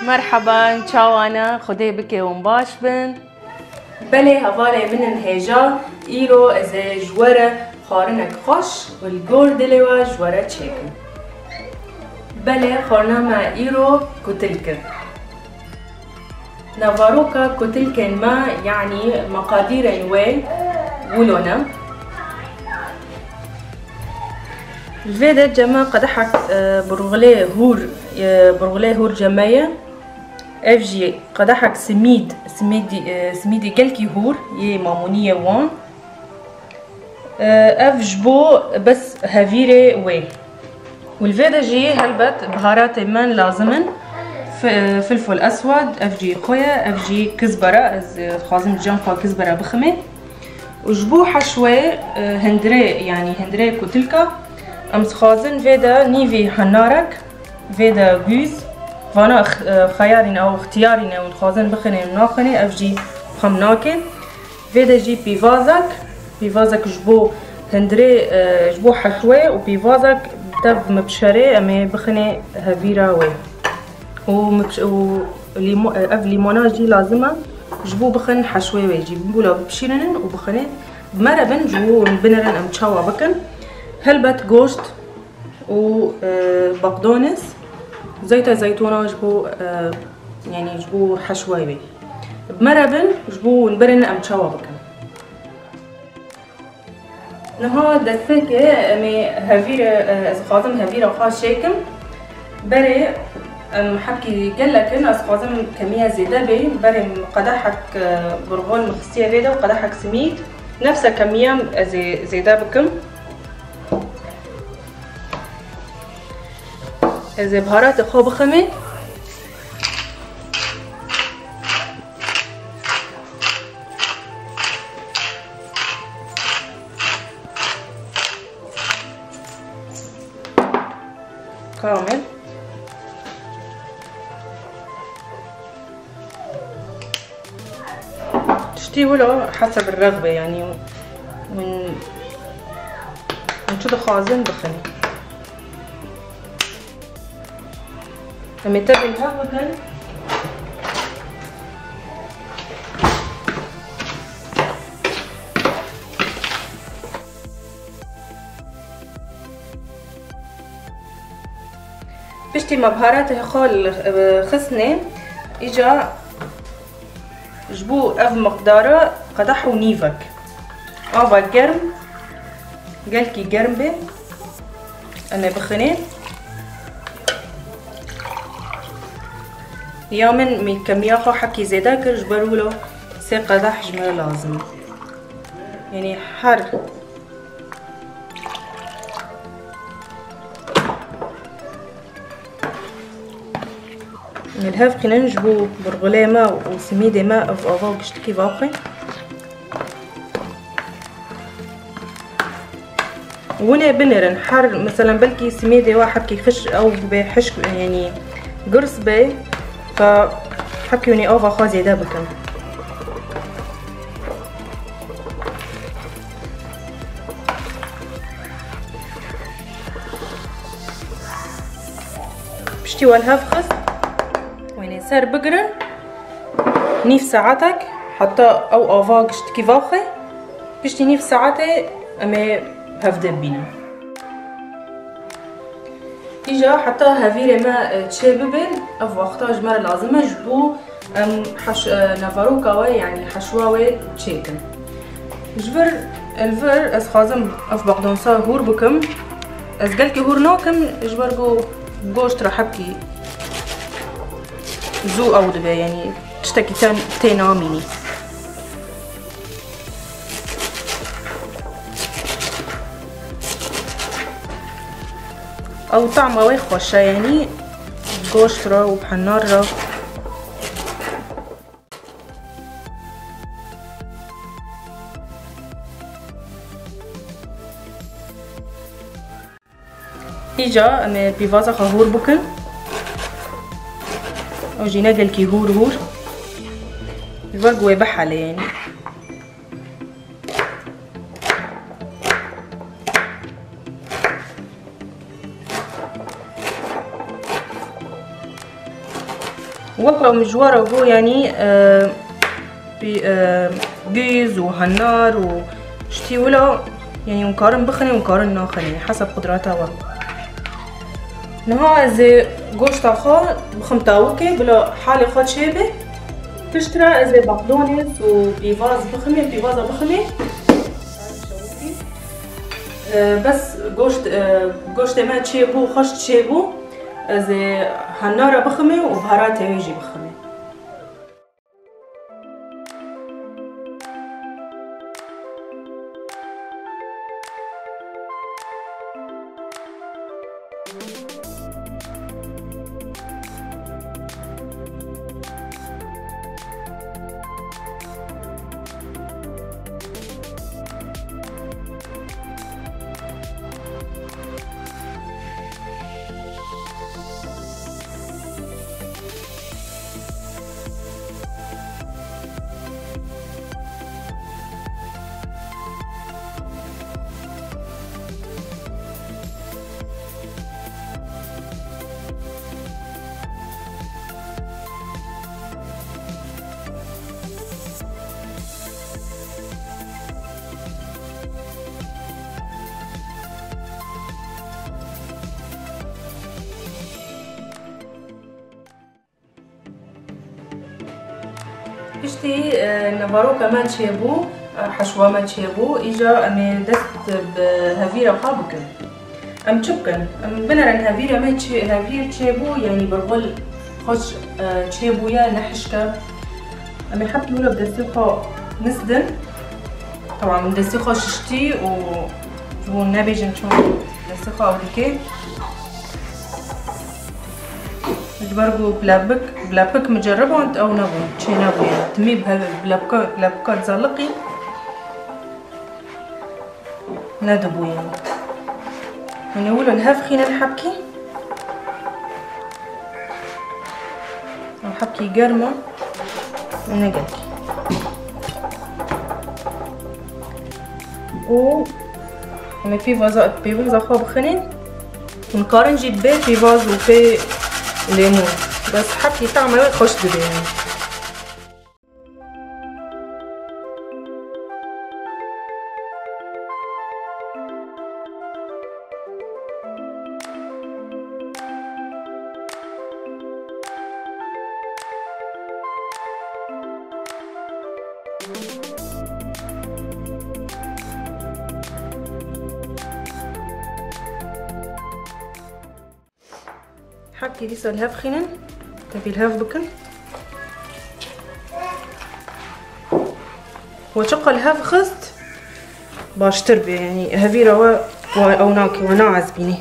مرحبا تشاو انا خدي بكي ومباش بن بلي هفالي من الهجا ايرو از جوره خارنك خوش والجوردليوا جوره تشيكن بلي خارنا مع ايرو كتلك نافاروكا كتلكن ما يعني مقادير نوي ولونا الفيدا جما قدحك برغلي هور جماية افجي قدحك سميدي قلكي هور يه مامونية وان افجبو بس هافيري وي والفيدا جي هلبت بهارات من لازمن فلفل اسود افجي خويا افجي كزبرة خازم جنفا كزبرة بخمي وجبو حشوة هندري كتلكا امس خازن فيدا نيفي حنارك فيدا جوز فانا خيارين او اختيارين او خازن بخني ناخني افجي خمناكن فيدا جي بيفازك جبو هندري جبو حشوة وبيفازك تف مبشري امي بخني هفيرا وي اف ليموناج جي لازمه جبو بخن حشوة وي جيبولا بشيرن وبخني بمربن جبو بنرن ام تشاوا بكن هلبت جوشت وبقدونس زيت زيتونه جبو يعني جبو حشوة بمربن جبو نبرن ام تشاوا بكن نها دفكه امي هفيره از خازم هفيره خاص شيكم بري حكي قالك از خازم كميه زياده بري قدحك برغول مخستيه بيدا وقدحك سميد نفس كميه زياده بكم از بهارات خو بخمي كامل تشتيه له حسب الرغبة يعني من شو خازن بخني لما يتبل هذا كان بشتي مبهارات خال خسنة اجا جبو اف مقداره قدح ونيفك افا قرم قلكي قرمبه انا بخنين يومن مي كمية خو حكي زيدا كرج برولو سي قدح جمله لازم يعني حر من الهاف كنا نجبو برغلي ماء وسميدي ماء اف افاو كشتكي باقي وانا بنرن حر مثلا بلكي سميدي واحد كيخش او بحش يعني قرص بي فحكيوني اوفا خازي دابكن بشتي والهاف خس وين صار بقرن نيف ساعتك حتى او اوفا كشتكي فاخي بشتي نيف ساعتي امي هفدب بينا إجا حتى هفيري ما تشاببن أف وقتها جمال لازمة جبو نافاروكا يعني حشواوي تشيكن جبر الفر از خازم أف بقدونسا هور بكم از قلكي هور نوكم جبرقو قوشت رحبكي زو أو دبا يعني تشتكي تيناميني او طعمه وي خوشه يعني قوشت را وبحنار را اجا امي بيفازا خهور بكن او جينا قلكي هور الفرق بحالة يعني وقلو مجوارة هو يعني بيز وهنار وشتي ولا يعني ونقارن بخني ونقارن ناخني حسب قدراتها و نها زي قوش خا بخمتاوكي بلا حالي خا شيبه تشترى زي بقدونس وبيفاز بخمي بيفازة بخمي بس قوشت ما تشيبو خش تشيبو زي هنارة بخمي وبهارات يجي بخمي. بشتي نبارو كمان تشيبو حشوة ما تشيبو إجا أمي دست بهافيرا خابكن أم تشبكن أم بنرن هافيرا ما هافير تشيبو يعني برغل خوش تشيبو يا نحشكا أمي حبت لولا بدستيخو نسدن طبعا من دستيخو ششتي و نبيجن شو دستيخو أوليكي برضو بلابك مجربه انت او نبو شي نبو يعني تمي بلابكات زلقي ندبو يعني ونقولوا الهاف خينا نحبكي نحبكي قرمة ونقلكي يعني في فازات بيفوز اخو بخنين ونقارن جيب بي في فاز وفي ليمون بس حبكي طعمه خوش دبي يعني. حبكي ديسا الهاف خينن تبي الهاف بكن وشق الهاف خست باش تربي يعني هافيرا او ناكي وناعز بيني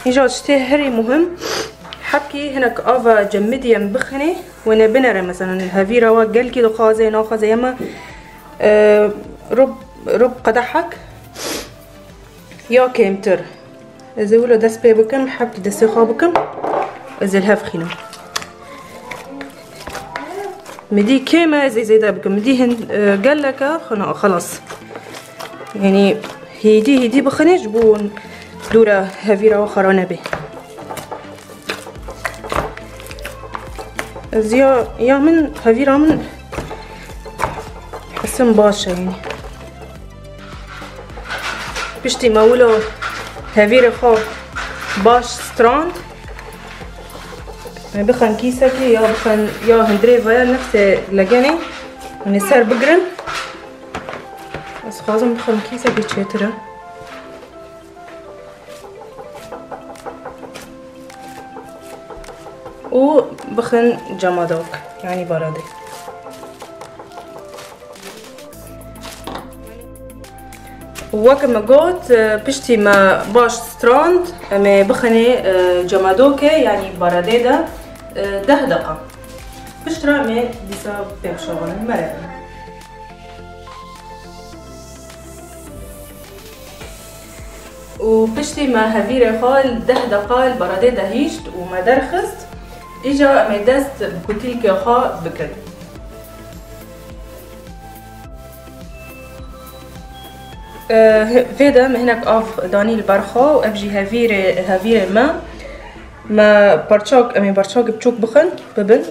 يجا شتي هري مهم حبكي هناك افا جمدي بخني وانا بنرى مثلا الهافيرا وقال كيلو خازي ناخذ يما رب قدحك يا كيمتر اذا ولو دس بي بكم حبكي دس خابكم اذا الهاف خينا مدي كيما زي دا بكم مدي هن قال لك خلاص يعني هيدي بخني جبون دورة هافيرا وخرانا به زيا يا من هافيرا من حسن باشا يعني بشتي ما ولو هافيرا خو باش ستراند بخن كيسكي يا بخن يا هندري فيا نفس لقاني من السر بقرن بس خازم بخن كيسكي تشترى وبخن جمادوك يعني برادي وكما قلت بشتي ما باش ستراند اما بخني جمادوك يعني برادي ده 10 دقة بشترى مي ديسا بيب شغل مرة وبشتي ما هافيري خال 10 دقة البرادي ده هيشت وما درخست اجا مدست بكتيل كخا بكل فيدا هناك اف داني البرخو وابجي هافير ما برشاق امي برشاق بتشوك بخن ببن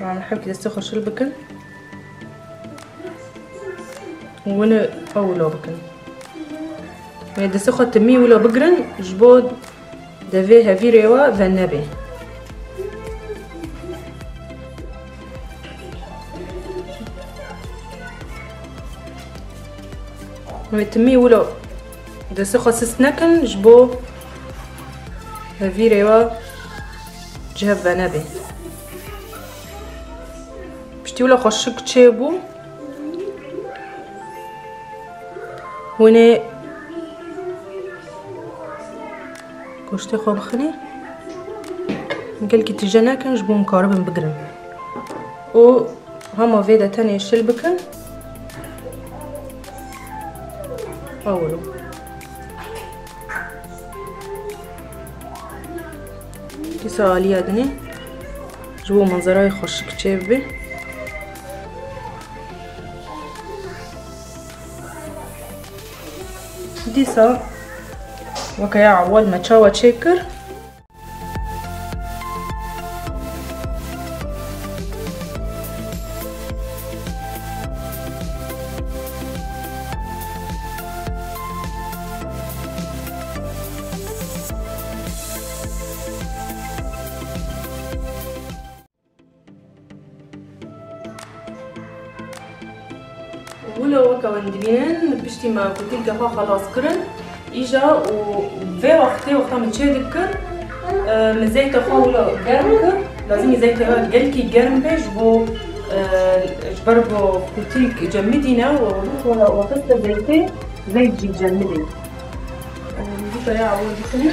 طبعا نحب كده استخر شل بكن وانا اولو بكن يعني دستخر تمي ولا بقرن جبود دافي هافيريوا فالنبي تمي ولا دستخر سسنكن جبو هافيريوا جهب فالنبي بشتي ولا خشك تشيبو هنا كوشتي خو بخني نقلكي تجانا كان جبو مقارب بقرن و هما فيدا تانية شلبكن اولو كيسا عليا دني جبو منظراي خشك تشيبي ديسا وكيا عوال ما تشاوا تشيكر ولا وكا وندبين بشتي ما قلت لك خلاص كرن اجا وفي وقتها متشادك مزيت ولا قرمك لازم زيت قلكي قرم بيج بو جبربو قلت لك جمدينا وقصت زيتي زيت جي جمدي دي طريقه اول دي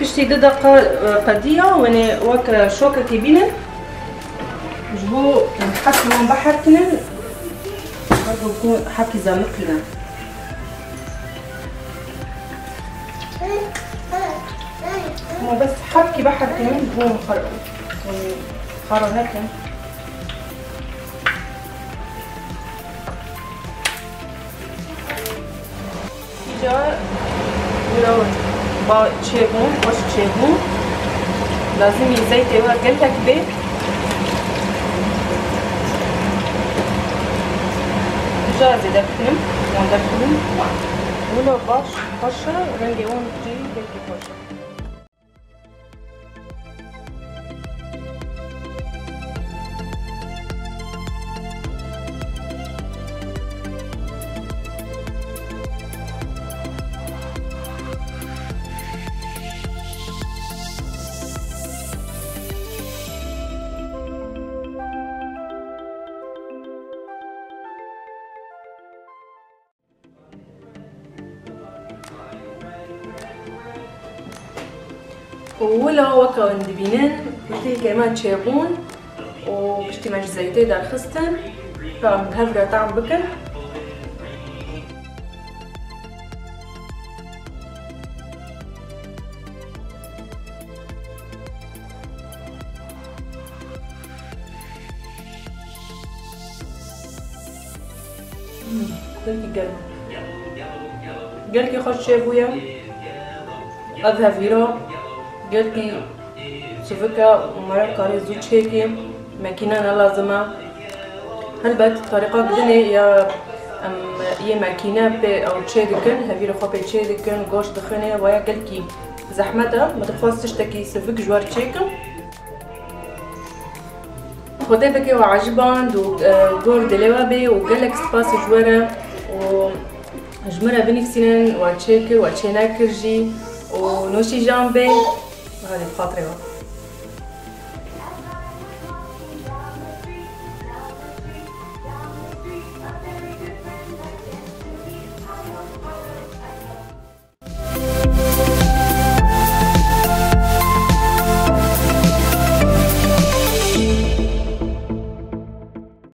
بشتي دقة قدية وانا وك شوكة كبيرة جبو نحط من بحر كنن برضو يكون حكي زمقنا مو بس حكي بحر كنن جبو خرا هكا جا ولو با چهبون باش چهبون لازم زيت ايوه قلتك بيه جا زيدا بكنم واندا بكنم ولو باش قشرة رنجي وان جي قلتي قشرة ولا وكا وندبينن بشتي كمان تشيبون وبشتي ماش زيتي دار خستن فمهفرة طعم بكن قلتي قلتي خوش شيبويا اذهب فيرو قلتي سفكة ومرة كاري زوج هيك ماكينة لازمة هلبت طريقة بدني يا ماكينة أو تشيدكن هفيرو خو تشيدكن قوش دخنة ويا قلتي زحمتها ما تخلص تشتكي سفك جوار تشيكم خدي بكي وعجبان دور دلوابي وقالك سباس جوارة وجمرة بنفسنا وتشيكي وتشيناكرجي ونوشي جامبي هذه بخاطري